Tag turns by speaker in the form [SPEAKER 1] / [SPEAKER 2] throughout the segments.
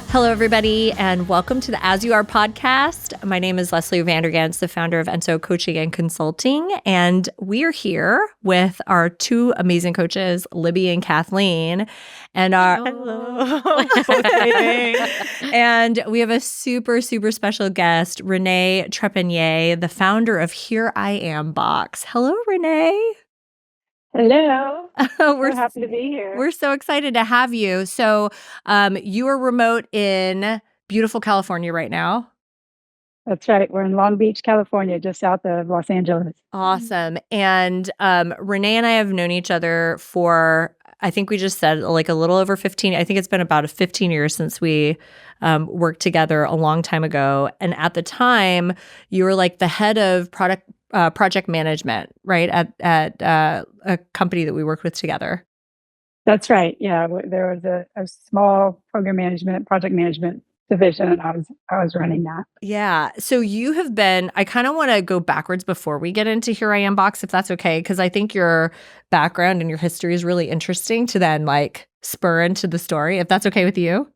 [SPEAKER 1] Hello, everybody, and welcome to the As You Are podcast. My name is Leslie Vandergans, the founder of Enso Coaching and Consulting, and we are here with our two amazing coaches, Libby and Kathleen, and and we have a super special guest, Renee Trepagnier, the founder of Here I Am Box. Hello, Renee.
[SPEAKER 2] Hello. We're happy to be here.
[SPEAKER 1] We're so excited to have you. So you are remote in beautiful California right now.
[SPEAKER 2] That's right. We're in Long Beach, California, just south of Los Angeles.
[SPEAKER 1] Awesome. And Renee and I have known each other for, I think we just said like a little over 15. I think it's been about 15 years since we worked together a long time ago. And at the time, you were like the head of project management, right? At a company that we worked with together.
[SPEAKER 2] That's right. Yeah. There was a small project management division, and I was running that.
[SPEAKER 1] Yeah. So you have been, I kind of want to go backwards before we get into Here I Am Box, if that's okay, because I think your background and your history is really interesting to then like spur into the story, if that's okay with you.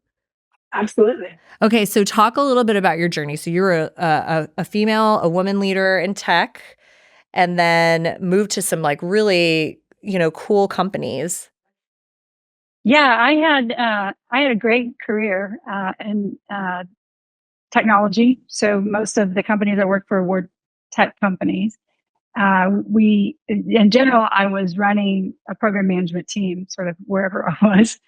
[SPEAKER 2] Absolutely.
[SPEAKER 1] Okay. So talk a little bit about your journey. So you were a female, a woman leader in tech, and then moved to some like really, cool companies.
[SPEAKER 2] Yeah, I had a great career in technology. So most of the companies I worked for were tech companies. In general, I was running a program management team, sort of wherever I was,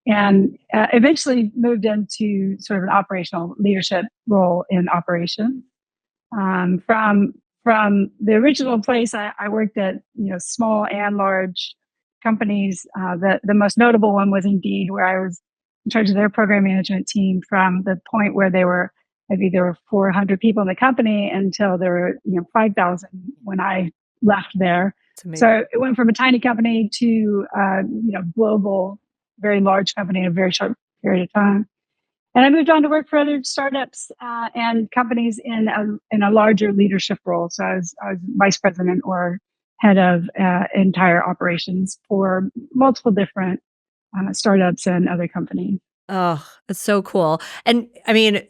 [SPEAKER 2] and eventually moved into sort of an operational leadership role in operations. From the original place, I worked at small and large companies. The most notable one was Indeed, where I was in charge of their program management team from the point where there were 400 people in the company until there were 5,000 when I left there. So it went from a tiny company to global, very large company in a very short period of time. And I moved on to work for other startups and companies in a larger leadership role. So I was vice president or head of entire operations for multiple different startups and other companies.
[SPEAKER 1] Oh, it's so cool. And I mean,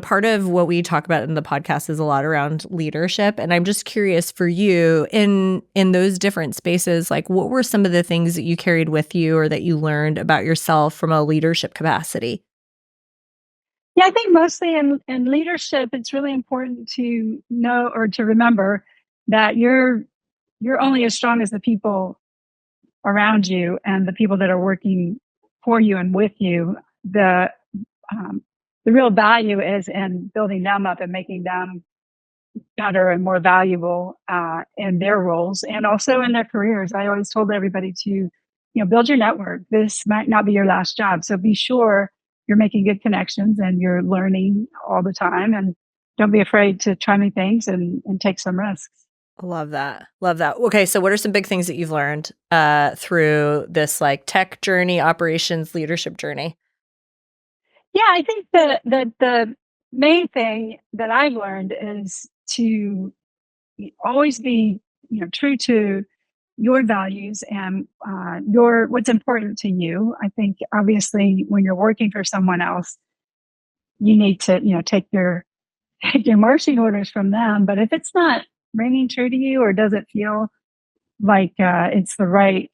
[SPEAKER 1] part of what we talk about in the podcast is a lot around leadership. And I'm just curious for you in those different spaces, like what were some of the things that you carried with you or that you learned about yourself from a leadership capacity?
[SPEAKER 2] Yeah, I think mostly in leadership, it's really important to know or to remember that you're only as strong as the people around you and the people that are working for you and with you. The real value is in building them up and making them better and more valuable in their roles and also in their careers. I always told everybody to, build your network. This might not be your last job, so be sure you're making good connections and you're learning all the time. And don't be afraid to try new things and take some risks.
[SPEAKER 1] Love that. Okay, so what are some big things that you've learned through this like tech journey, operations, leadership journey?
[SPEAKER 2] Yeah, I think the main thing that I've learned is to always be true to your values and what's important to you. I think obviously when you're working for someone else, you need to take your marching orders from them. But if it's not ringing true to you or doesn't feel like it's the right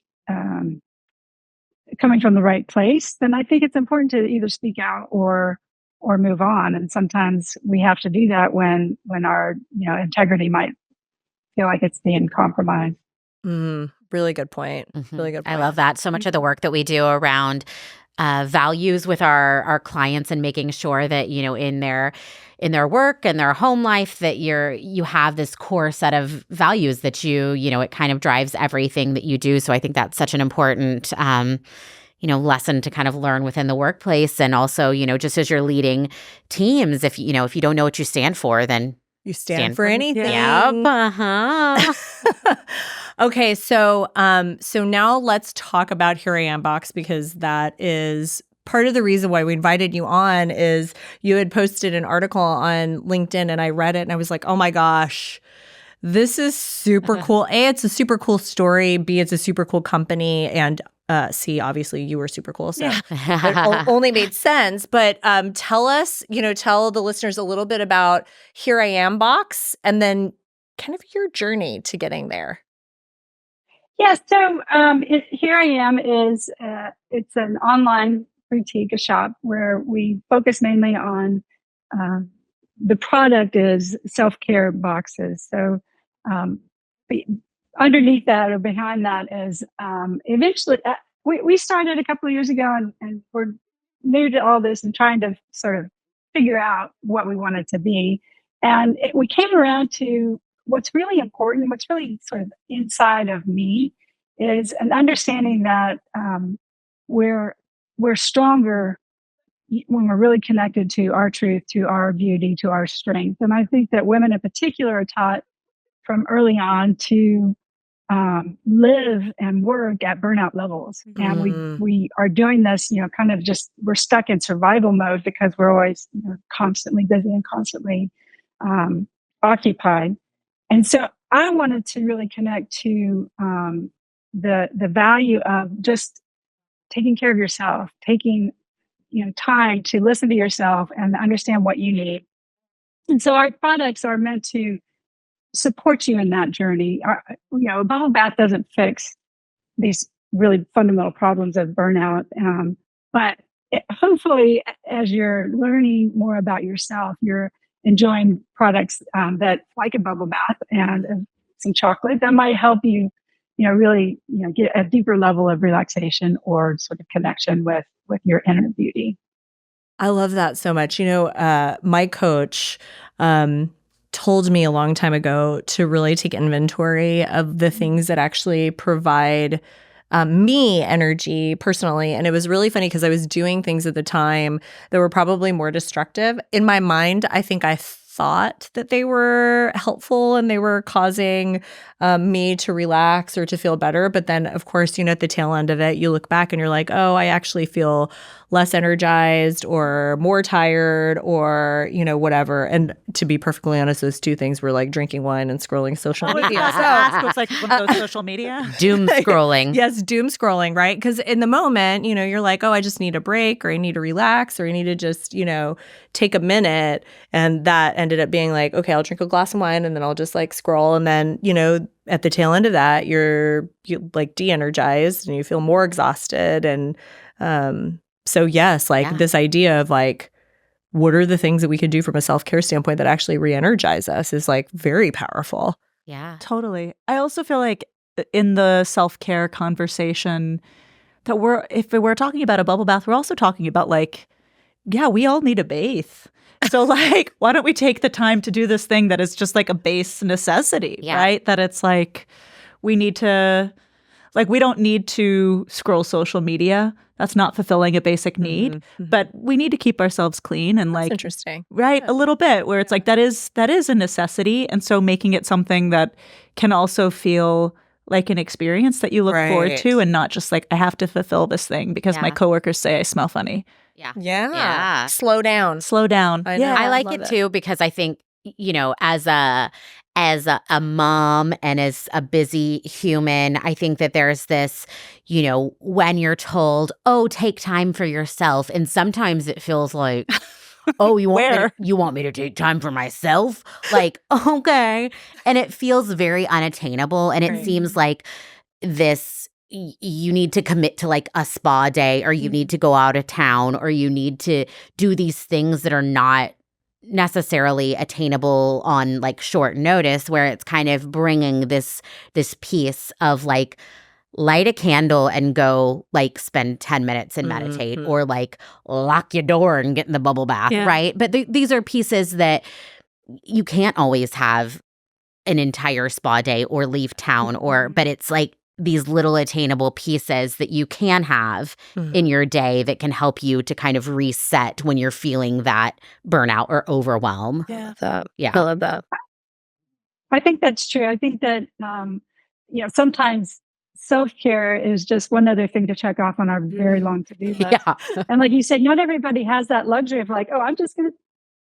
[SPEAKER 2] coming from the right place, then I think it's important to either speak out or move on. And sometimes we have to do that when our integrity might feel like it's being compromised.
[SPEAKER 1] Really good point.
[SPEAKER 3] Mm-hmm.
[SPEAKER 1] Really good point.
[SPEAKER 3] I love that. So much of the work that we do around values with our clients and making sure that, in their work and their home life that you have this core set of values that it kind of drives everything that you do. So I think that's such an important lesson to kind of learn within the workplace. And also, just as you're leading teams, if you don't know what you stand for, then
[SPEAKER 1] you stand for anything.
[SPEAKER 3] Yep.
[SPEAKER 1] Okay, so now let's talk about Here I Am Box, because that is part of the reason why we invited you on. Is you had posted an article on LinkedIn and I read it and I was like, oh my gosh, this is super cool. A, it's a super cool story. B, it's a super cool company. And see, obviously you were super cool, so
[SPEAKER 4] Yeah.
[SPEAKER 1] it only made sense. But tell us, tell the listeners a little bit about Here I Am Box, and then kind of your journey to getting there.
[SPEAKER 2] Yeah, so Here I Am is it's an online boutique, a shop where we focus mainly on the product is self-care boxes. So um, be, underneath that or behind that is eventually we started a couple of years ago and we're new to all this and trying to sort of figure out what we want it to be. And we came around to what's really important, what's really sort of inside of me is an understanding that we're stronger when we're really connected to our truth, to our beauty, to our strength. And I think that women in particular are taught from early on to live and work at burnout levels. And we are doing this, kind of just we're stuck in survival mode because we're always constantly busy and constantly occupied. And so I wanted to really connect to the value of just taking care of yourself, taking time to listen to yourself and understand what you need. And so our products are meant to support you in that journey. A bubble bath doesn't fix these really fundamental problems of burnout, but hopefully, as you're learning more about yourself, you're enjoying products that, like a bubble bath and some chocolate, that might help you, really, get a deeper level of relaxation or sort of connection with your inner beauty.
[SPEAKER 1] I love that so much. My coach told me a long time ago to really take inventory of the things that actually provide me energy personally. And it was really funny because I was doing things at the time that were probably more destructive. In my mind, I think I thought that they were helpful and they were causing me to relax or to feel better. But then, of course, at the tail end of it, you look back and you're like, oh, I actually feel less energized or more tired or, whatever. And to be perfectly honest, those two things were like drinking wine and scrolling social media.
[SPEAKER 4] So it's like one of those social media?
[SPEAKER 3] Doom scrolling.
[SPEAKER 1] Yes, doom scrolling, right? Because in the moment, you're like, oh, I just need a break or I need to relax or I need to just, take a minute. And that ended up being like, okay, I'll drink a glass of wine and then I'll just like scroll. And then, at the tail end of that, you're like de-energized and you feel more exhausted. And so yes, like this idea of like, what are the things that we could do from a self-care standpoint that actually re-energize us is like very powerful.
[SPEAKER 3] Yeah.
[SPEAKER 4] Totally. I also feel like in the self-care conversation that if we're talking about a bubble bath, we're also talking about like, yeah, we all need a bathe. So like, why don't we take the time to do this thing that is just like a base necessity, right? That it's like, we need to, like, we don't need to scroll social media. That's not fulfilling a basic need, but we need to keep ourselves clean and like,
[SPEAKER 1] that's interesting,
[SPEAKER 4] right? A little bit where it's like, that is a necessity. And so making it something that can also feel like an experience that you look forward to and not just like, I have to fulfill this thing because my coworkers say I smell funny.
[SPEAKER 1] Yeah. Slow down.
[SPEAKER 3] I like it too because I think, as a mom and as a busy human, I think that there's this, when you're told, oh, take time for yourself. And sometimes it feels like, oh, you want me to take time for myself? Like, okay. And it feels very unattainable. And it seems like this, you need to commit to like a spa day or you need to go out of town or you need to do these things that are not necessarily attainable on like short notice, where it's kind of bringing this piece of like light a candle and go like spend 10 minutes and meditate or like lock your door and get in the bubble bath, right? But these are pieces that you can't always have an entire spa day or leave town but it's like these little attainable pieces that you can have in your day that can help you to kind of reset when you're feeling that burnout or overwhelm.
[SPEAKER 1] Yeah.
[SPEAKER 3] I
[SPEAKER 1] love that.
[SPEAKER 2] I think that's true. I think that, sometimes self-care is just one other thing to check off on our very long to-do list.
[SPEAKER 3] Yeah.
[SPEAKER 2] And like you said, not everybody has that luxury of like, oh, I'm just going to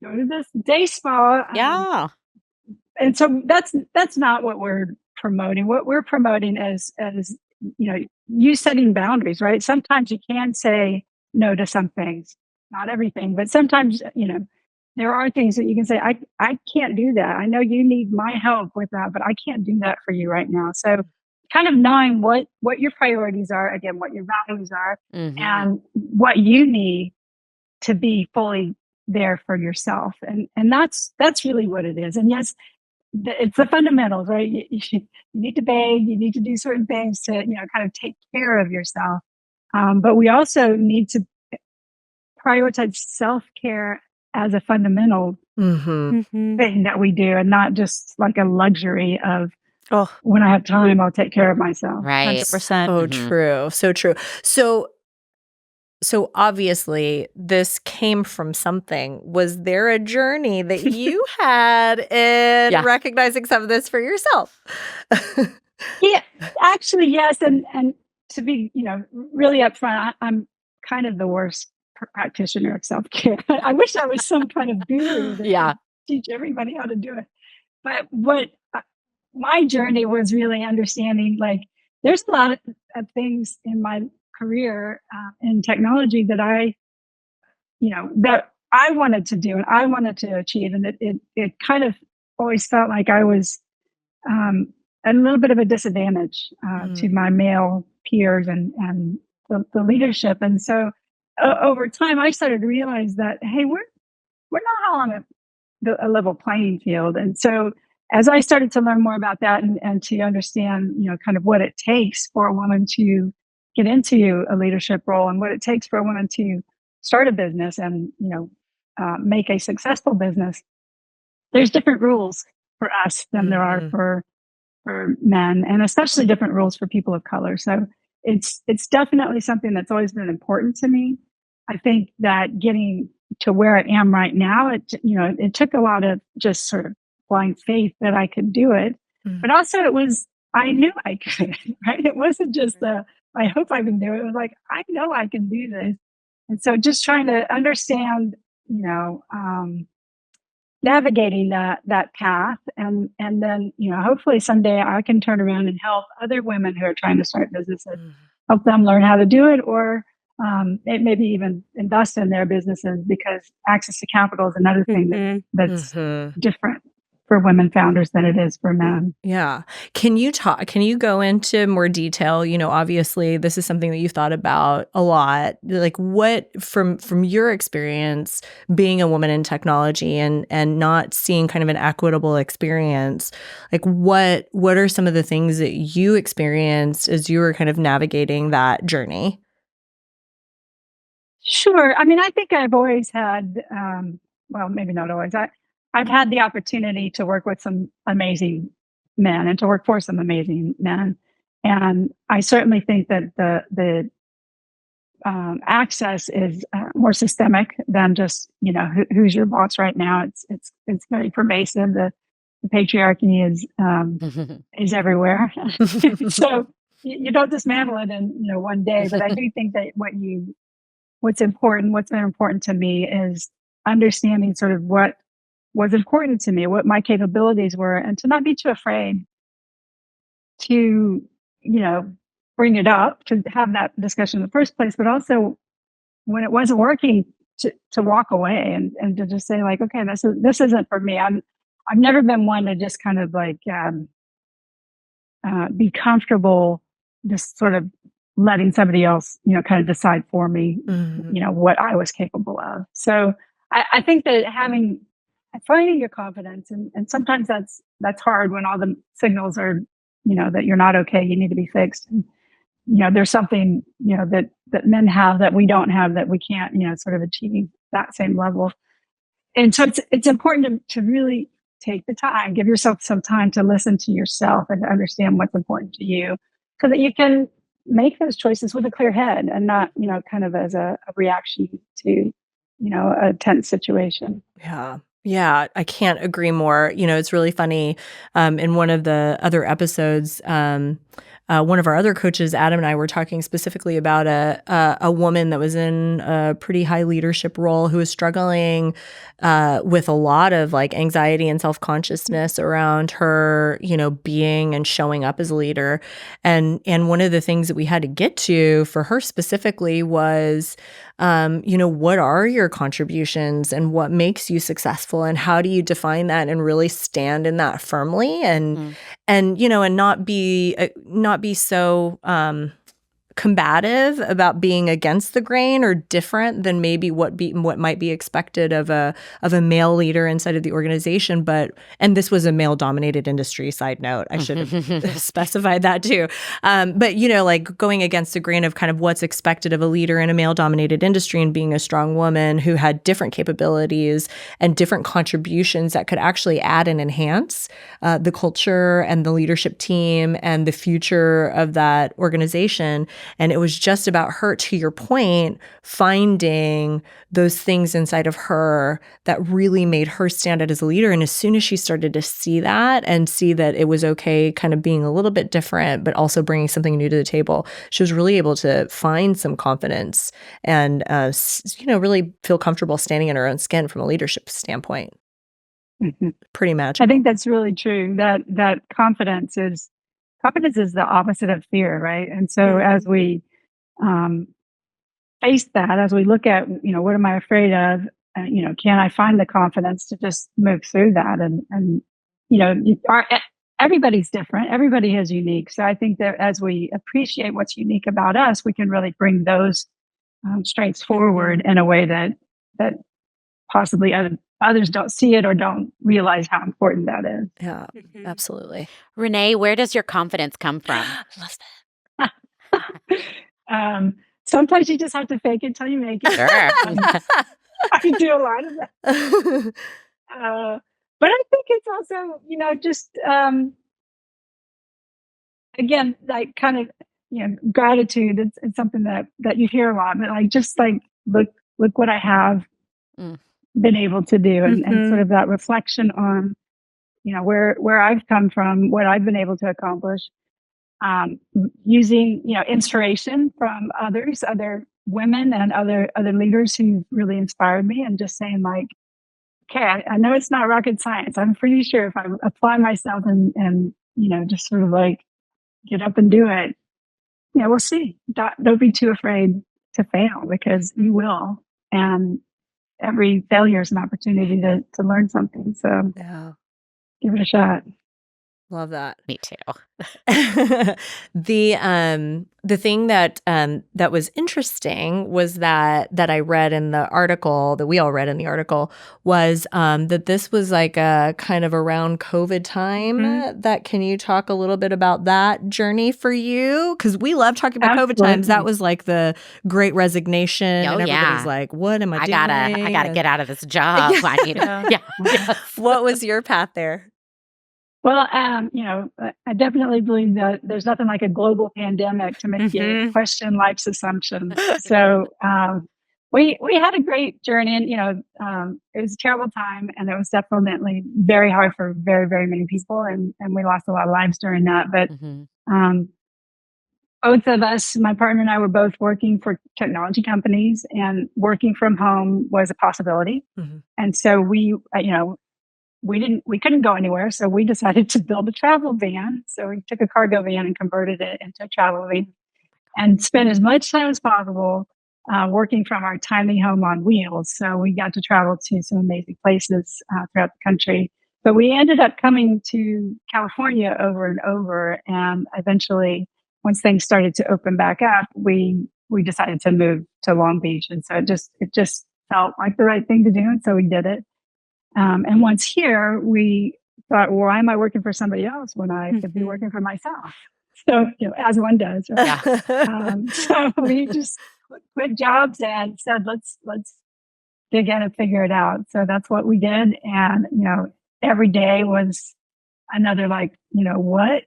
[SPEAKER 2] go to this day spa.
[SPEAKER 3] Yeah.
[SPEAKER 2] And so that's not what we're promoting. What we're promoting is you setting boundaries, right? Sometimes you can say no to some things, not everything, but sometimes, there are things that you can say, I can't do that. I know you need my help with that, but I can't do that for you right now. So kind of knowing what your priorities are, again, what your values are, and what you need to be fully there for yourself. And that's really what it is. And yes, it's the fundamentals, right? You need to bathe, you need to do certain things to, kind of take care of yourself. But we also need to prioritize self-care as a fundamental thing that we do, and not just like a luxury of,
[SPEAKER 4] Oh,
[SPEAKER 2] when I have time, I'll take care of myself.
[SPEAKER 3] Right.
[SPEAKER 4] 100%.
[SPEAKER 1] So true. So true. So obviously this came from something. Was there a journey that you had in
[SPEAKER 3] Yeah.
[SPEAKER 1] recognizing some of this for yourself?
[SPEAKER 2] Yeah, actually, yes. And to be, really upfront, I'm kind of the worst practitioner of self-care. I wish I was some kind of guru that
[SPEAKER 3] Yeah.
[SPEAKER 2] could teach everybody how to do it. But my journey was really understanding, like, there's a lot of things in my career in technology that that I wanted to do and I wanted to achieve. And it kind of always felt like I was a little bit of a disadvantage to my male peers and the leadership. And so over time, I started to realize that, hey, we're not all on a level playing field. And so as I started to learn more about that and to understand, kind of what it takes for a woman to get into a leadership role and what it takes for a woman to start a business and, make a successful business, there's different rules for us than there are for men, and especially different rules for people of color. So it's definitely something that's always been important to me. I think that getting to where I am right now, it took a lot of just sort of blind faith that I could do it, but also I knew I could. Right? It wasn't just I hope I can do it. It was like, I know I can do this, and so just trying to understand, navigating that path, and then, hopefully someday I can turn around and help other women who are trying to start businesses, help them learn how to do it, or maybe even invest in their businesses, because access to capital is another thing that's different for women founders than it is for men.
[SPEAKER 1] Yeah. Can you go into more detail? Obviously this is something that you've thought about a lot. Like, what from your experience being a woman in technology and not seeing kind of an equitable experience, like what are some of the things that you experienced as you were kind of navigating that journey?
[SPEAKER 2] Sure. I mean, I think I've always had, well, maybe not always. I've had the opportunity to work with some amazing men and to work for some amazing men, and I certainly think that the access is more systemic than just, who's your boss right now. It's very pervasive. The patriarchy is everywhere. So you don't dismantle it in, one day. But I do think that what's been important to me is understanding sort of what was important to me, what my capabilities were, and to not be too afraid to, bring it up, to have that discussion in the first place, but also when it wasn't working, to walk away and to just say, like, okay, this isn't for me. I've never been one to just kind of like be comfortable just sort of letting somebody else, kind of decide for me, what I was capable of. So I think that finding your confidence, and sometimes that's hard when all the signals are, that you're not okay, you need to be fixed. And, there's something, that men have that we don't have, that we can't, sort of achieve that same level. And so it's important to really take the time, give yourself some time to listen to yourself and to understand what's important to you, so that you can make those choices with a clear head and not, kind of as a reaction to, a tense situation.
[SPEAKER 1] Yeah. Yeah, I can't agree more. It's really funny. In one of the other episodes, one of our other coaches, Adam, and I were talking specifically about a woman that was in a pretty high leadership role who was struggling with a lot of like anxiety and self-consciousness around her, being and showing up as a leader. And one of the things that we had to get to for her specifically was what are your contributions and what makes you successful and how do you define that and really stand in that firmly and not be so combative about being against the grain or different than maybe what might be expected of a male leader inside of the organization. And this was a male dominated industry, side note. I should have specified that too. But like going against the grain of kind of what's expected of a leader in a male dominated industry and being a strong woman who had different capabilities and different contributions that could actually add and enhance the culture and the leadership team and the future of that organization. And it was just about her, to your point, finding those things inside of her that really made her stand out as a leader. And as soon as she started to see that and see that it was okay kind of being a little bit different, but also bringing something new to the table, she was really able to find some confidence and, really feel comfortable standing in her own skin from a leadership standpoint.
[SPEAKER 2] Mhm.
[SPEAKER 1] Pretty magical.
[SPEAKER 2] I think that's really true. That confidence is the opposite of fear, right? And so as we face that, as we look at, what am I afraid of? Can I find the confidence to just move through that? And everybody's different. Everybody is unique. So I think that as we appreciate what's unique about us, we can really bring those strengths forward in a way that possibly others don't see it or don't realize how important that is.
[SPEAKER 1] Yeah, absolutely.
[SPEAKER 3] Renee, where does your confidence come from?
[SPEAKER 1] Love that.
[SPEAKER 2] Sometimes you just have to fake it till you make it.
[SPEAKER 3] Sure.
[SPEAKER 2] I do a lot of that. But I think it's also, just again, like kind of, gratitude. It's something that you hear a lot, but like just like look what I have been able to do, and sort of that reflection on, where I've come from, what I've been able to accomplish. Using inspiration from other women and other leaders who really inspired me, and just saying like, okay, I know it's not rocket science. I'm pretty sure if I apply myself and just sort of like get up and do it, we'll see. Don't be too afraid to fail, because you will, and every failure is an opportunity to learn something. So
[SPEAKER 1] Yeah.
[SPEAKER 2] give it a shot.
[SPEAKER 1] Love that.
[SPEAKER 3] Me too.
[SPEAKER 1] The thing that was interesting was that I read in the article, that we all read in the article, was that this was like a kind of around COVID time. That can you talk a little bit about that journey for you? Because we love talking about COVID times. That was like the Great Resignation, and everybody's like, "What am I doing?
[SPEAKER 3] I gotta get out of this job." I need
[SPEAKER 1] What was your path there?
[SPEAKER 2] Well, I definitely believe that there's nothing like a global pandemic to make you question life's assumptions. So we had a great journey, and it was a terrible time, and it was definitely very hard for very, very many people, and we lost a lot of lives during that. But both of us, my partner and I, were both working for technology companies, and working from home was a possibility. And so we couldn't go anywhere. So we decided to build a travel van. So we took a cargo van and converted it into a travel van, and spent as much time as possible working from our tiny home on wheels. So we got to travel to some amazing places throughout the country. But we ended up coming to California over and over. And eventually, once things started to open back up, we decided to move to Long Beach. And so it just felt like the right thing to do. And so we did it. And once here, we thought, well, why am I working for somebody else when I could be working for myself? So, as one does. Right? So we just quit jobs and said, let's dig in and figure it out. So that's what we did. And, every day was another, like, what?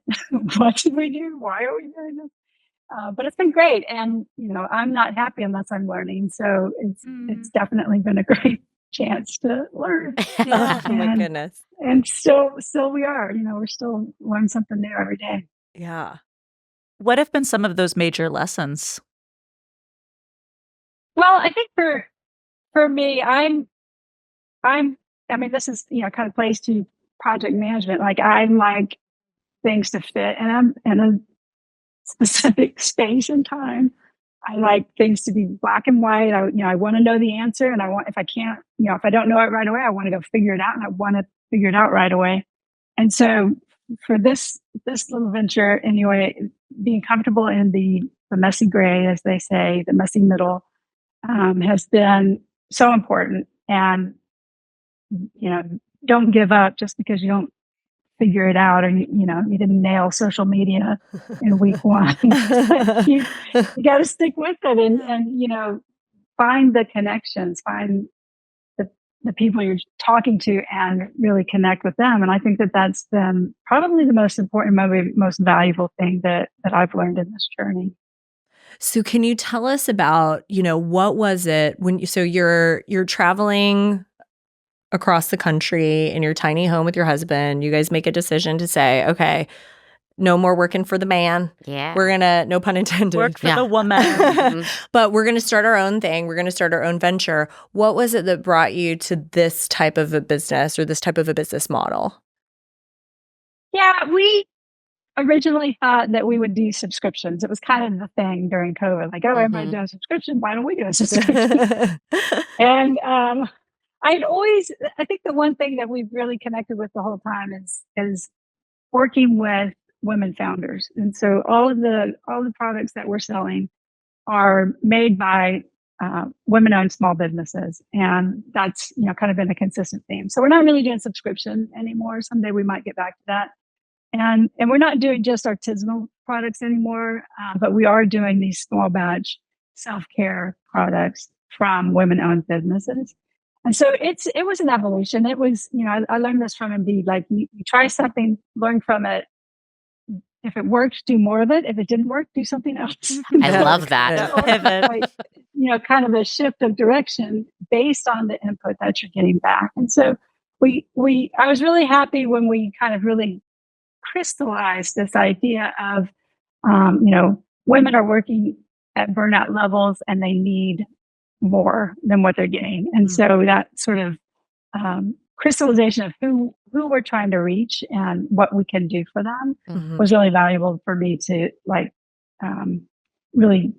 [SPEAKER 2] What did we do? Why are we doing this? But it's been great. And, I'm not happy unless I'm learning. So it's definitely been a great chance to learn.
[SPEAKER 1] Oh my
[SPEAKER 2] And
[SPEAKER 1] goodness.
[SPEAKER 2] and still we are, we're still learning something new every day.
[SPEAKER 1] Yeah.
[SPEAKER 4] What have been some of those major lessons?
[SPEAKER 2] Well, I think for me, I mean, this is, kind of plays to project management. Like I like things to fit and I'm in a specific space and time. I like things to be black and white. I want to know the answer, and if I can't, if I don't know it right away, I want to go figure it out, and I want to figure it out right away. And so, for this little venture, anyway, being comfortable in the messy gray, as they say, the messy middle, has been so important. And don't give up just because you don't figure it out, or you didn't nail social media in week one. you got to stick with it, and find the connections, find the people you're talking to, and really connect with them. And I think that's been probably the most important, most valuable thing that I've learned in this journey.
[SPEAKER 1] So can you tell us about, what was it so you're traveling across the country in your tiny home with your husband. You guys make a decision to say, okay, no more working for the man.
[SPEAKER 3] Yeah.
[SPEAKER 1] We're going to, no pun intended.
[SPEAKER 4] Work for the woman.
[SPEAKER 1] But we're going to start our own thing. We're going to start our own venture. What was it that brought you to this type of a business or this type of a business model?
[SPEAKER 2] Yeah, we originally thought that we would do subscriptions. It was kind of the thing during COVID. Like, everybody does a subscription. Why don't we do a subscription? And I think the one thing that we've really connected with the whole time is working with women founders. And so all the products that we're selling are made by women-owned small businesses, and that's kind of been a consistent theme. So we're not really doing subscription anymore. Someday we might get back to that, and we're not doing just artisanal products anymore, but we are doing these small batch self-care products from women-owned businesses. And so it was an evolution. It was, I learned this from Indeed. Like you try something, learn from it. If it worked, do more of it. If it didn't work, do something else.
[SPEAKER 3] I love that.
[SPEAKER 2] Kind of a shift of direction based on the input that you're getting back. And so I was really happy when we kind of really crystallized this idea of, women are working at burnout levels and they need more than what they're getting. And so that sort of crystallization of who we're trying to reach and what we can do for them was really valuable for me to really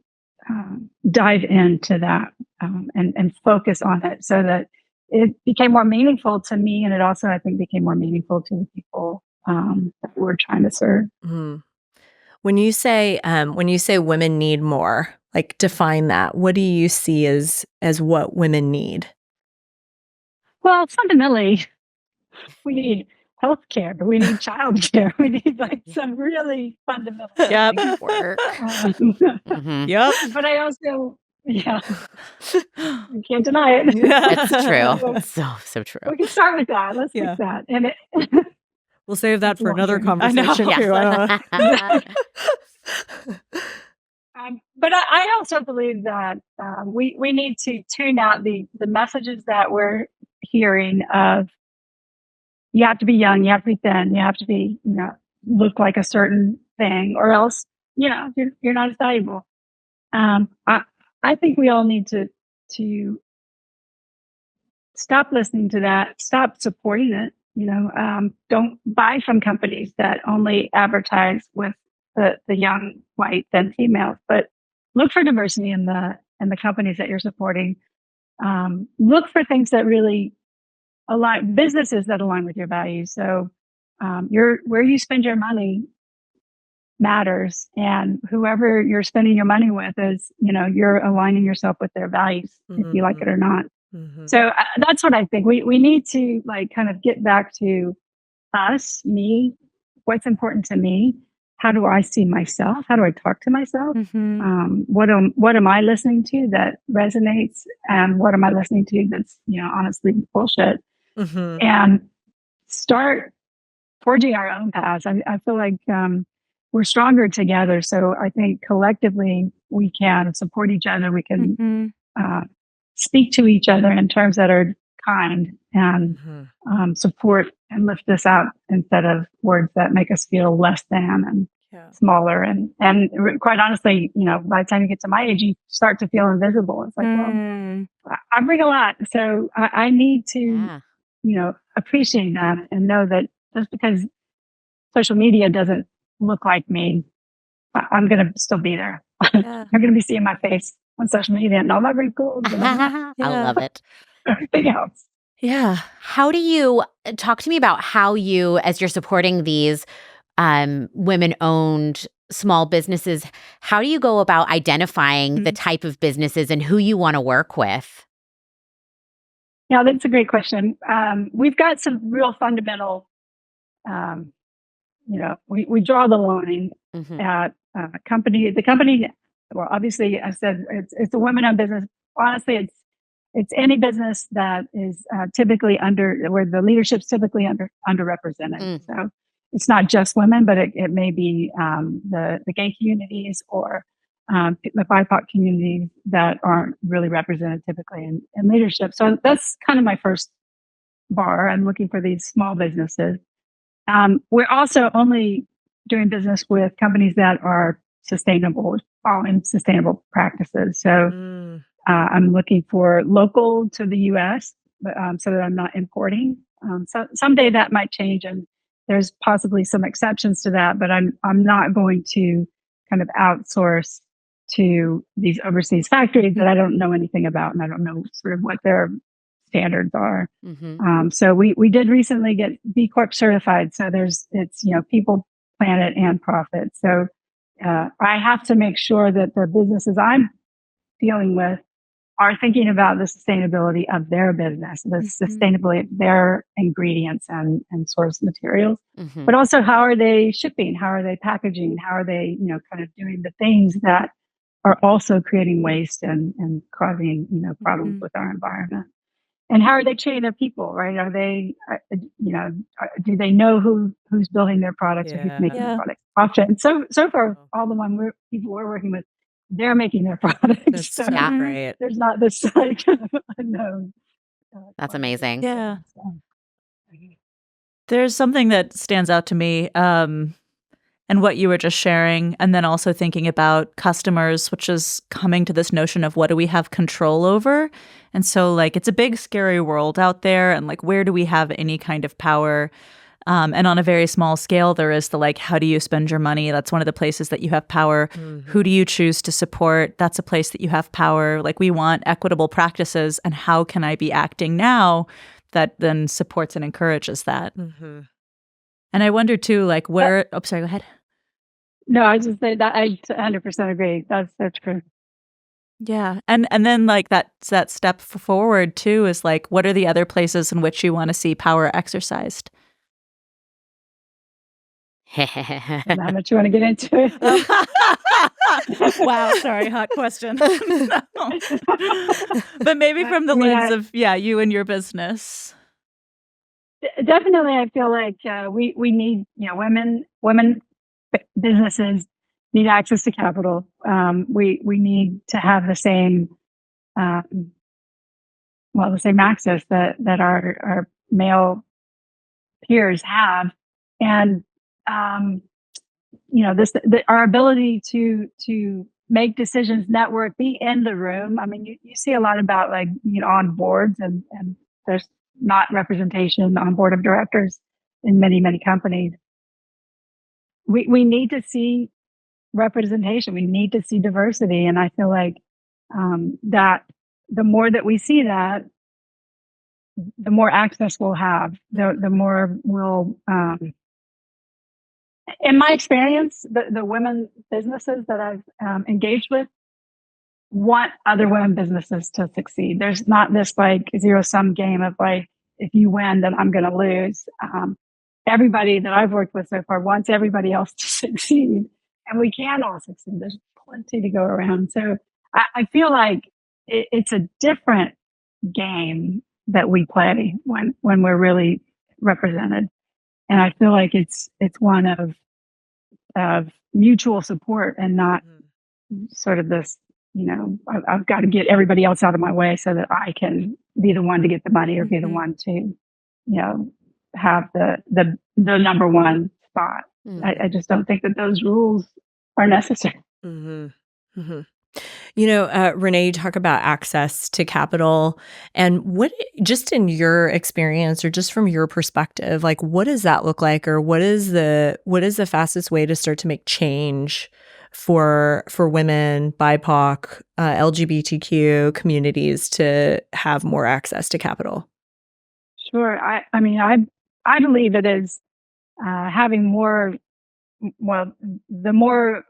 [SPEAKER 2] dive into that and focus on it, so that it became more meaningful to me, and it also, I think, became more meaningful to the people that we're trying to serve.
[SPEAKER 1] When you say women need more, like define that. What do you see as what women need?
[SPEAKER 2] Well, fundamentally, we need healthcare. We need childcare. We need some really fundamental
[SPEAKER 3] work.
[SPEAKER 4] Yep.
[SPEAKER 2] But I also, you can't deny it.
[SPEAKER 3] That's true. So true.
[SPEAKER 2] We can start with that. Let's fix that. And
[SPEAKER 1] we'll save that for another conversation too.
[SPEAKER 2] But I also believe that we need to tune out the messages that we're hearing of, you have to be young, you have to be thin, you have to be, look like a certain thing, or else, you're not as valuable. I think we all need to stop listening to that, stop supporting it. Don't buy from companies that only advertise with the young white thin females, but look for diversity in the companies that you're supporting. Look for things that really align, businesses that align with your values. So where you spend your money matters, and whoever you're spending your money with is, you're aligning yourself with their values, if you like it or not. So that's what I think. We need to kind of get back to us, me, what's important to me. How do I see myself? How do I talk to myself? What am I listening to that resonates? And what am I listening to that's, honestly bullshit? And start forging our own paths. I feel like we're stronger together. So I think collectively we can support each other. We can speak to each other in terms that are kind and
[SPEAKER 1] Mhm.
[SPEAKER 2] support and lift us up instead of words that make us feel less than and
[SPEAKER 1] Yeah.
[SPEAKER 2] smaller. Quite honestly, by the time you get to my age, you start to feel invisible. It's like, well,
[SPEAKER 4] Mm.
[SPEAKER 2] I bring a lot, so I need to,
[SPEAKER 3] Yeah.
[SPEAKER 2] appreciate that and know that just because social media doesn't look like me, I'm going to still be there.
[SPEAKER 4] Yeah.
[SPEAKER 2] You're going to be seeing my face on social media and all my wrinkles and
[SPEAKER 3] I love it.
[SPEAKER 2] everything else.
[SPEAKER 4] Yeah.
[SPEAKER 3] How do you talk to me about how you, as you're supporting these women-owned small businesses, how do you go about identifying the type of businesses and who you want to work with?
[SPEAKER 2] Yeah, that's a great question. We've got some real fundamental, um, we draw the line
[SPEAKER 3] Mhm.
[SPEAKER 2] at the company. Well, obviously, I said it's a women-owned business. Honestly, it's any business that is typically where the leadership's typically underrepresented.
[SPEAKER 3] Mm.
[SPEAKER 2] So it's not just women, but it may be the gay communities or the BIPOC communities that aren't really represented typically in leadership. So that's kind of my first bar. I'm looking for these small businesses. We're also only doing business with companies that are sustainable, following sustainable practices. So
[SPEAKER 1] Mm.
[SPEAKER 2] I'm looking for local to the U.S., so that I'm not importing. So someday that might change, and there's possibly some exceptions to that. But I'm not going to kind of outsource to these overseas factories that I don't know anything about, and I don't know sort of what their standards are.
[SPEAKER 3] Mhm.
[SPEAKER 2] So we did recently get B Corp certified. So it's people, planet, and profit. So I have to make sure that the businesses I'm dealing with are thinking about the sustainability of their business, the sustainability of their ingredients and source materials,
[SPEAKER 3] Mhm.
[SPEAKER 2] but also how are they shipping? How are they packaging? How are they, kind of doing the things that are also creating waste and causing, problems with our environment? And how are they treating their people, right? Are they, do they know who's building their products or who's
[SPEAKER 1] Yeah.
[SPEAKER 2] making the
[SPEAKER 4] Yeah.
[SPEAKER 2] products? Often, so far, all the people we're working with, they're making their products.
[SPEAKER 1] That's
[SPEAKER 2] So
[SPEAKER 1] so
[SPEAKER 3] Yeah.
[SPEAKER 1] great.
[SPEAKER 2] there's not this like unknown.
[SPEAKER 3] That's
[SPEAKER 2] quantity.
[SPEAKER 3] amazing.
[SPEAKER 4] Yeah.
[SPEAKER 2] So,
[SPEAKER 4] There's something that stands out to me, and what you were just sharing, and then also thinking about customers, which is coming to this notion of what do we have control over? And so, like, it's a big, scary world out there, and like, where do we have any kind of power? And on a very small scale, there is the like, how do you spend your money? That's one of the places that you have power. Who do you choose to support? That's a place that you have power. Like, we want equitable practices, and how can I be acting now that then supports and encourages that?
[SPEAKER 1] Mhm.
[SPEAKER 4] And I wonder too, like, where, oh, sorry, go ahead.
[SPEAKER 2] no, I just say that I 100% agree. That's so true.
[SPEAKER 4] Yeah. And then like that step forward too is like, what are the other places in which you want to see power exercised?
[SPEAKER 2] And how much you want to get into it?
[SPEAKER 4] Wow, sorry, hot question. No. But maybe from the lens of, yeah, you and your business.
[SPEAKER 2] Definitely, I feel like we need women businesses need access to capital. We need to have um, the same access that our male peers have, and our ability to make decisions, network, be in the room. I mean, you see a lot about like on boards, and there's not representation on board of directors in many companies. We need to see representation. We need to see diversity, and I feel like that the more that we see that, the more access we'll have. The more we'll in my experience, the women businesses that I've engaged with want other women businesses to succeed. There's not this like zero sum game of like, if you win, then I'm going to lose. Everybody that I've worked with so far wants everybody else to succeed, and we can all succeed. There's plenty to go around. So I feel like it's a different game that we play when we're really represented. And I feel like it's one of mutual support and not sort of this, I've got to get everybody else out of my way so that I can be the one to get the money or be the one to, have the number one spot. I just don't think that those rules are necessary.
[SPEAKER 1] Renee, you talk about access to capital, and what, just in your experience or just from your perspective, like what does that look like, or what is the fastest way to start to make change for women, BIPOC, LGBTQ communities to have more access to capital?
[SPEAKER 2] Sure. I mean, I believe it is having more. Well, the more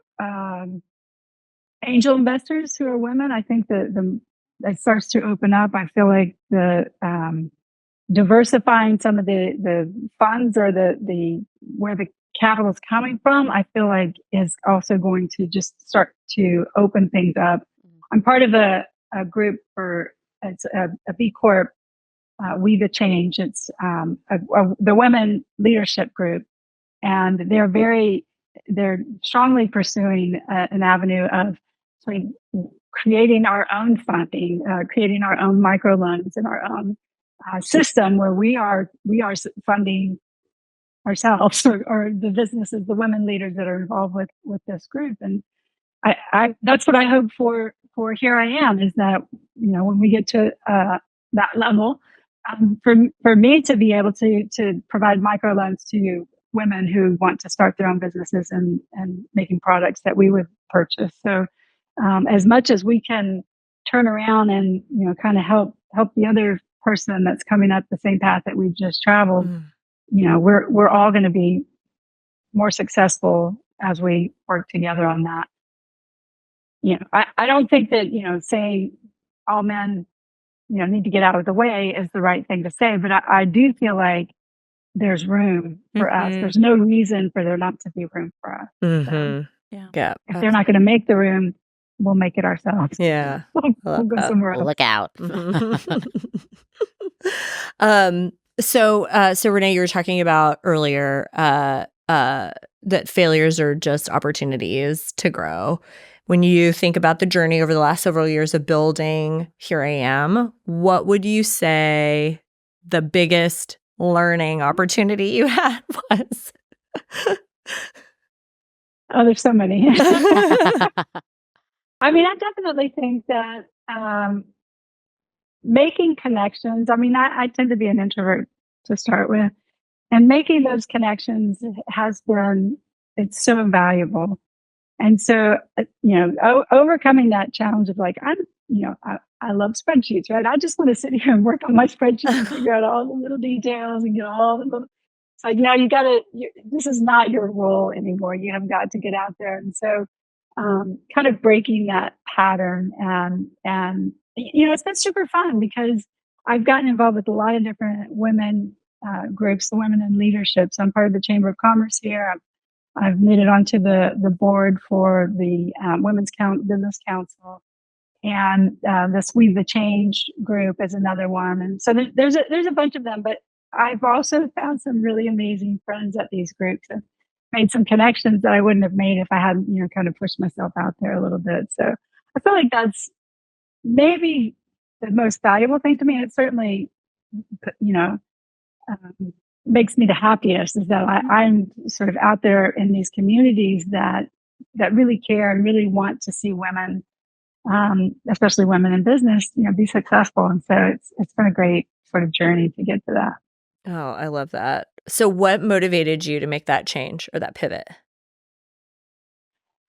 [SPEAKER 2] angel investors who are women, I think that it starts to open up. I feel like the diversifying some of the funds or the where the capital is coming from, I feel like is also going to just start to open things up. I'm part of a group it's a B Corp, We the Change. It's the women leadership group, and they're strongly pursuing an avenue of sort of creating our own funding, creating our own microloans and our own system where we are funding ourselves or the businesses, the women leaders that are involved with this group. And I that's what I hope for Here I Am, is that, when we get to that level, for me to be able to provide microloans to women who want to start their own businesses and making products that we would purchase. So as much as we can turn around and, kind of help the other person that's coming up the same path that we've just traveled, we're all going to be more successful as we work together on that. I don't think that, saying all men, need to get out of the way is the right thing to say, but I do feel like there's room for us. There's no reason for there not to be room for us. So,
[SPEAKER 1] Yeah.
[SPEAKER 2] if they're not going to make the room, we'll make it ourselves.
[SPEAKER 1] Yeah.
[SPEAKER 2] We'll go somewhere else.
[SPEAKER 3] Look out.
[SPEAKER 1] So Renee, you were talking about earlier that failures are just opportunities to grow. When you think about the journey over the last several years of building Here I Am, what would you say the biggest learning opportunity you had was?
[SPEAKER 2] Oh, there's so many. I mean, I definitely think that making connections, I tend to be an introvert to start with, and making those connections it's so invaluable. And so, overcoming that challenge of like, I love spreadsheets, right? I just want to sit here and work on my spreadsheet and figure out all the little details and get all the little. It's like, this is not your role anymore. You have got to get out there. And so, kind of breaking that pattern and it's been super fun because I've gotten involved with a lot of different women groups, the Women in Leadership. So I'm part of the Chamber of Commerce here. I've made it onto the board for the Women's Business Council, and this We the Change group is another one. And so there's a bunch of them, but I've also found some really amazing friends at these groups and made some connections that I wouldn't have made if I hadn't, kind of pushed myself out there a little bit. So I feel like that's maybe the most valuable thing to me. And it certainly, makes me the happiest, is that I'm sort of out there in these communities that really care and really want to see women, especially women in business, be successful. And so it's been a great sort of journey to get to that.
[SPEAKER 1] Oh, I love that. So what motivated you to make that change or that pivot?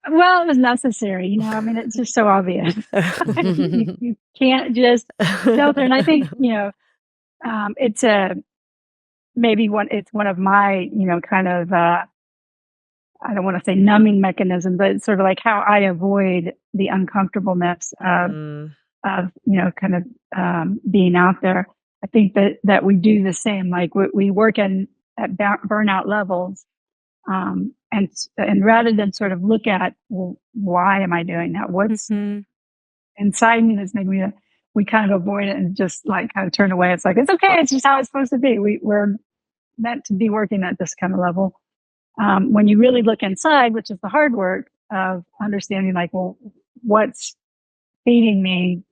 [SPEAKER 2] Well, it was necessary. It's just so obvious. you can't just filter. And I think, it's it's one of my, kind of, I don't want to say numbing mechanism, but it's sort of like how I avoid the uncomfortableness of kind of being out there. I think that we do the same. Like we work at burnout levels, and rather than sort of look at, well, why am I doing that? What's inside me that's making me? We kind of avoid it and just like kind of turn away. It's like, it's okay. It's just how it's supposed to be. We're meant to be working at this kind of level. When you really look inside, which is the hard work of understanding, like, well, what's feeding me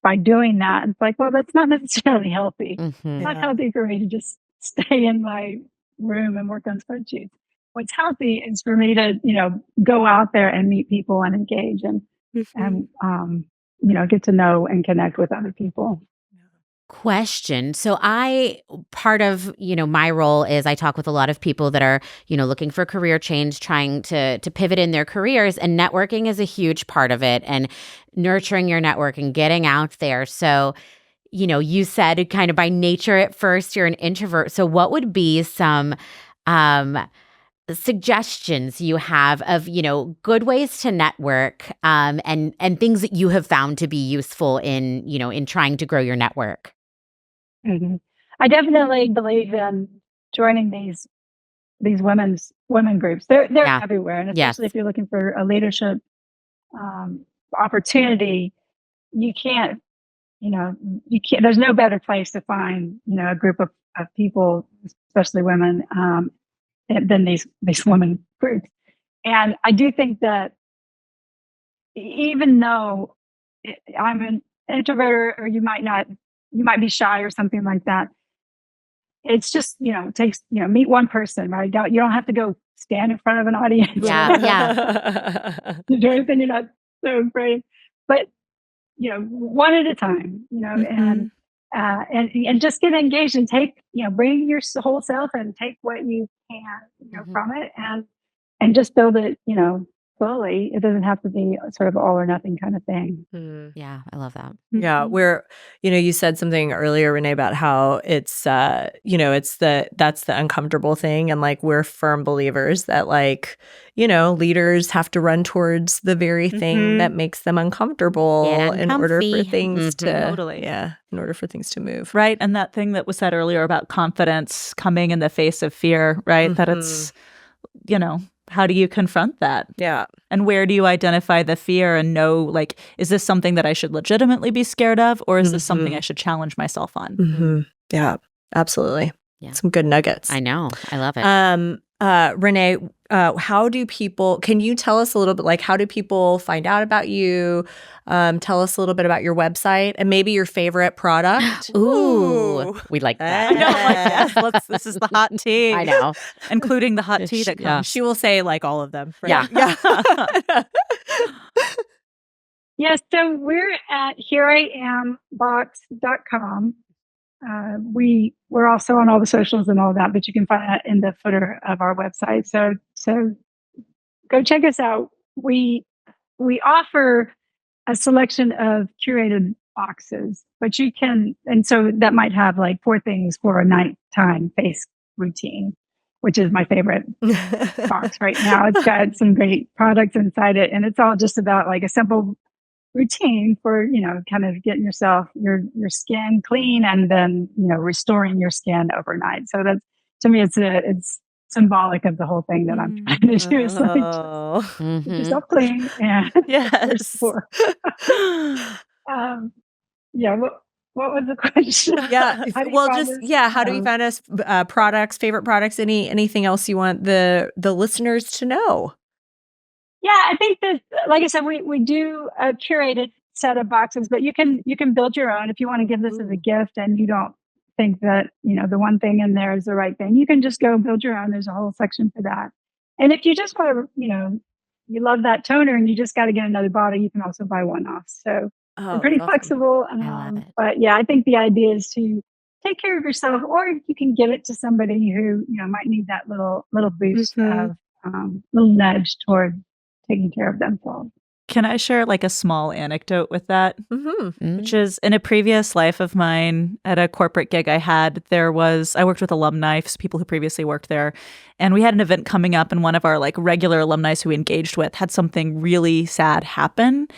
[SPEAKER 2] by doing that. It's like, well, that's not necessarily healthy.
[SPEAKER 3] Mm-hmm.
[SPEAKER 2] It's not
[SPEAKER 1] Yeah.
[SPEAKER 2] healthy for me to just stay in my room and work on spreadsheets. What's healthy is for me to, go out there and meet people and engage and get to know and connect with other people.
[SPEAKER 3] Question. So part of, my role is I talk with a lot of people that are, looking for career change, trying to pivot in their careers, and networking is a huge part of it, and nurturing your network and getting out there. So, you said kind of by nature at first you're an introvert. So what would be some suggestions you have of, good ways to network, and things that you have found to be useful in, in trying to grow your network?
[SPEAKER 2] Mm-hmm. I definitely believe in joining these women groups. They're
[SPEAKER 3] Yeah.
[SPEAKER 2] everywhere, and
[SPEAKER 3] Yes.
[SPEAKER 2] especially if you're looking for a leadership opportunity, you can't. There's no better place to find a group of people, especially women, than these women groups. And I do think that even though I'm an introvert, or you might be shy or something like that, it's just, it takes, meet one person, right? You don't have to go stand in front of an audience.
[SPEAKER 3] Yeah.
[SPEAKER 2] To do anything, you're not so afraid. But, one at a time,
[SPEAKER 4] Mhm.
[SPEAKER 2] and just get engaged and take, bring your whole self and take what you can,
[SPEAKER 3] Mhm.
[SPEAKER 2] from it, and just build it, slowly. It doesn't have to be sort of all or nothing kind of thing.
[SPEAKER 3] Yeah, I love that.
[SPEAKER 1] Yeah,
[SPEAKER 4] Mhm.
[SPEAKER 1] you said something earlier, Renee, about how it's, that's the uncomfortable thing. And like, we're firm believers that leaders have to run towards the very thing that makes them uncomfortable
[SPEAKER 3] Get
[SPEAKER 1] in order for
[SPEAKER 3] uncomfy.
[SPEAKER 1] things to,
[SPEAKER 4] Totally.
[SPEAKER 1] in order for things to move.
[SPEAKER 4] Right. And that thing that was said earlier about confidence coming in the face of fear, right? That it's, how do you confront that?
[SPEAKER 1] Yeah.
[SPEAKER 4] And where do you identify the fear and know, like, is this something that I should legitimately be scared of? Or is this something I should challenge myself on?
[SPEAKER 1] Yeah, absolutely.
[SPEAKER 3] Yeah.
[SPEAKER 1] Some good nuggets.
[SPEAKER 3] I know. I love it.
[SPEAKER 1] Renee, can you tell us a little bit, like, how do people find out about you? Tell us a little bit about your website and maybe your favorite product.
[SPEAKER 3] Ooh, we like that.
[SPEAKER 4] I know. I'm like, yes, this is the hot tea.
[SPEAKER 3] I know.
[SPEAKER 4] Including the hot tea that comes.
[SPEAKER 1] She will say like all of them. Right?
[SPEAKER 3] Yeah.
[SPEAKER 2] Yes, so we're at hereIambox.com. We're also on all the socials and all that, but you can find that in the footer of our website. So go check us out. We offer a selection of curated boxes, but you can, and so that might have like 4 things for a nighttime face routine, which is my favorite box right now. It's got some great products inside it, and it's all just about like a simple routine for, kind of getting your skin clean, and then, restoring your skin overnight. So that's, to me, it's symbolic of the whole thing that I'm trying to do. It's like, just keep yourself clean and
[SPEAKER 4] Yes.
[SPEAKER 2] restore. Yeah. What was the question?
[SPEAKER 1] Yeah.
[SPEAKER 2] How do you
[SPEAKER 1] Well,
[SPEAKER 2] find
[SPEAKER 1] just,
[SPEAKER 2] us?
[SPEAKER 1] how do you find us? Products, favorite products, anything else you want the listeners to know?
[SPEAKER 2] Yeah, I think that, like I said, we do a curated set of boxes, but you can build your own if you want to give this as a gift and you don't think that, the one thing in there is the right thing. You can just go build your own. There's a whole section for that. And if you just want to, you love that toner and you just got to get another bottle, you can also buy one off. So we're pretty flexible.
[SPEAKER 3] I love it.
[SPEAKER 2] But yeah, I think the idea is to take care of yourself, or you can give it to somebody who, might need that little boost of little nudge toward taking care of themselves.
[SPEAKER 4] Can I share like a small anecdote with that? Which is, in a previous life of mine at a corporate gig I had, I worked with alumni, people who previously worked there. And we had an event coming up, and one of our like regular alumni who we engaged with had something really sad happen.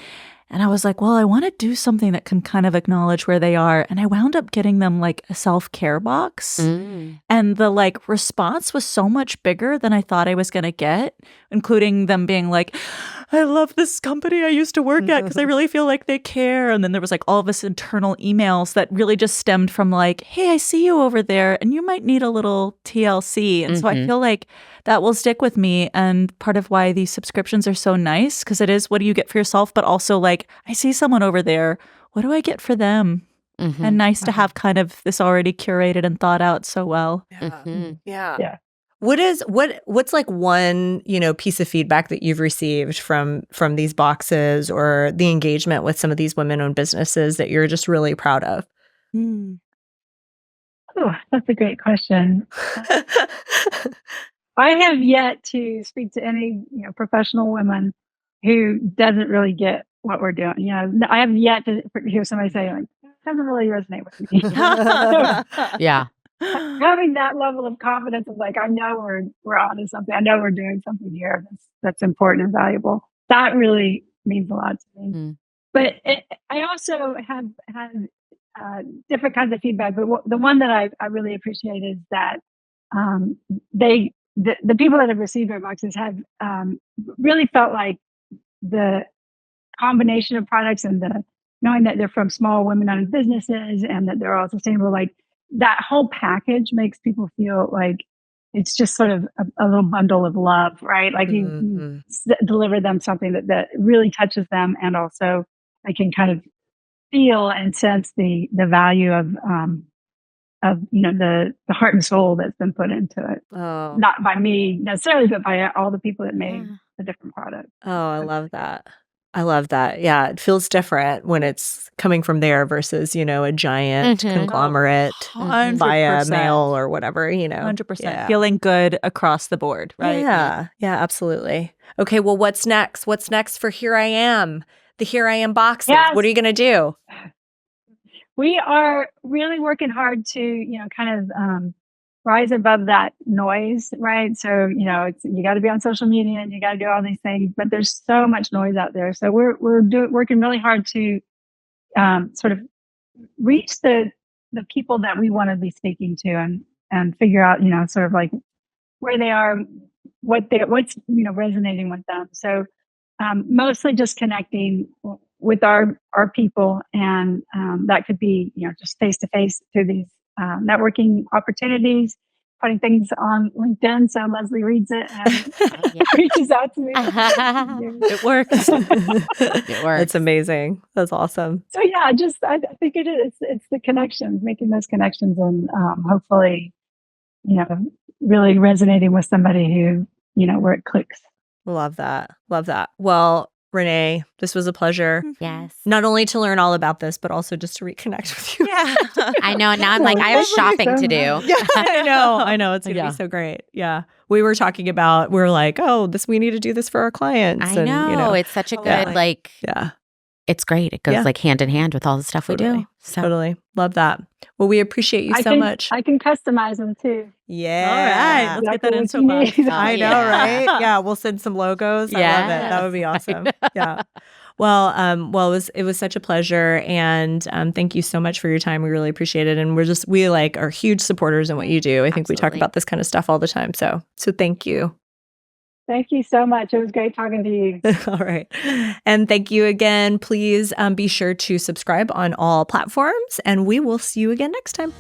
[SPEAKER 4] And I was like, well, I want to do something that can kind of acknowledge where they are. And I wound up getting them like a self-care box. And the like response was so much bigger than I thought I was going to get, including them being like, I love this company I used to work at because I really feel like they care. And then there was like all this internal emails that really just stemmed from like, hey, I see you over there and you might need a little TLC. And so I feel like that will stick with me. And part of why these subscriptions are so nice, because it is, what do you get for yourself? But also like, I see someone over there what do I get for them?
[SPEAKER 3] Mhm.
[SPEAKER 4] And nice to have kind of this already curated and thought out so well.
[SPEAKER 3] Mhm.
[SPEAKER 1] Yeah. What's like one, piece of feedback that you've received from these boxes or the engagement with some of these women-owned businesses that you're just really proud of?
[SPEAKER 2] Oh, that's a great question. I have yet to speak to any professional woman who doesn't really get what we're doing. I have yet to hear somebody say like, "That doesn't really resonate with me."
[SPEAKER 3] Yeah.
[SPEAKER 2] Having that level of confidence of like, I know we're onto something. I know we're doing something here that's important and valuable. That really means a lot to me.
[SPEAKER 3] Mm.
[SPEAKER 2] But I also have had different kinds of feedback. But the one that I really appreciate is that the people that have received our boxes have really felt like the combination of products and the knowing that they're from small women-owned businesses and that they're all sustainable, like that whole package makes people feel like it's just sort of a little bundle of love, right? Like you deliver them something that really touches them, and also they can kind of feel and sense the value of the heart and soul that's been put into it.
[SPEAKER 1] Oh.
[SPEAKER 2] Not by me necessarily, but by all the people that made
[SPEAKER 3] Yeah.
[SPEAKER 2] the different products.
[SPEAKER 1] Oh, I love that. I love that. Yeah, it feels different when it's coming from there versus, a giant
[SPEAKER 3] Mhm.
[SPEAKER 1] conglomerate
[SPEAKER 3] Mhm.
[SPEAKER 1] via mail or whatever,
[SPEAKER 4] 100%.
[SPEAKER 1] Yeah.
[SPEAKER 4] Feeling good across the board, right?
[SPEAKER 1] Yeah, absolutely. Okay, well, what's next? What's next for Here I Am? The Here I Am boxes.
[SPEAKER 2] Yes.
[SPEAKER 1] What are you going to do?
[SPEAKER 2] We are really working hard to, kind of rise above that noise, right? So, you got to be on social media and you got to do all these things, but there's so much noise out there. So we're working really hard to sort of reach the people that we want to be speaking to and figure out, sort of like where they are, what's resonating with them. So mostly just connecting with our people, and that could be just face to face through these networking opportunities, putting things on LinkedIn so Leslie reads it and reaches out to me.
[SPEAKER 4] It works.
[SPEAKER 3] It works.
[SPEAKER 1] That's amazing. That's awesome.
[SPEAKER 2] So yeah, I think it is. It's the connections, making those connections, and hopefully, really resonating with somebody who where it clicks.
[SPEAKER 1] Love that. Love that. Well, Renee, this was a pleasure.
[SPEAKER 3] Yes.
[SPEAKER 1] Not only to learn all about this, but also just to reconnect with you.
[SPEAKER 4] Yeah.
[SPEAKER 3] I know. Now I'm like, I have shopping to do.
[SPEAKER 1] Yeah, I know. It's going to
[SPEAKER 3] Yeah.
[SPEAKER 1] be so great. Yeah. We were talking about, we were like, oh, we need to do this for our clients.
[SPEAKER 3] I know. It's such a good,
[SPEAKER 1] yeah.
[SPEAKER 3] It's great. It goes like hand in hand with all the stuff we do. So.
[SPEAKER 1] Totally. Love that. Well, we appreciate you so much.
[SPEAKER 2] I can customize them too.
[SPEAKER 1] Yeah.
[SPEAKER 4] All right. Let's get that
[SPEAKER 2] Exactly
[SPEAKER 4] info
[SPEAKER 2] what
[SPEAKER 4] box.
[SPEAKER 2] you need.
[SPEAKER 1] I know, right? Yeah. We'll send some logos. I love it. That would be awesome. Yeah. Well, it was such a pleasure, and thank you so much for your time. We really appreciate it, and we are huge supporters in what you do. I think we talk about this kind of stuff all the time. So thank you.
[SPEAKER 2] Thank you so much. It was great talking to you.
[SPEAKER 1] All right. And thank you again. Please be sure to subscribe on all platforms, and we will see you again next time.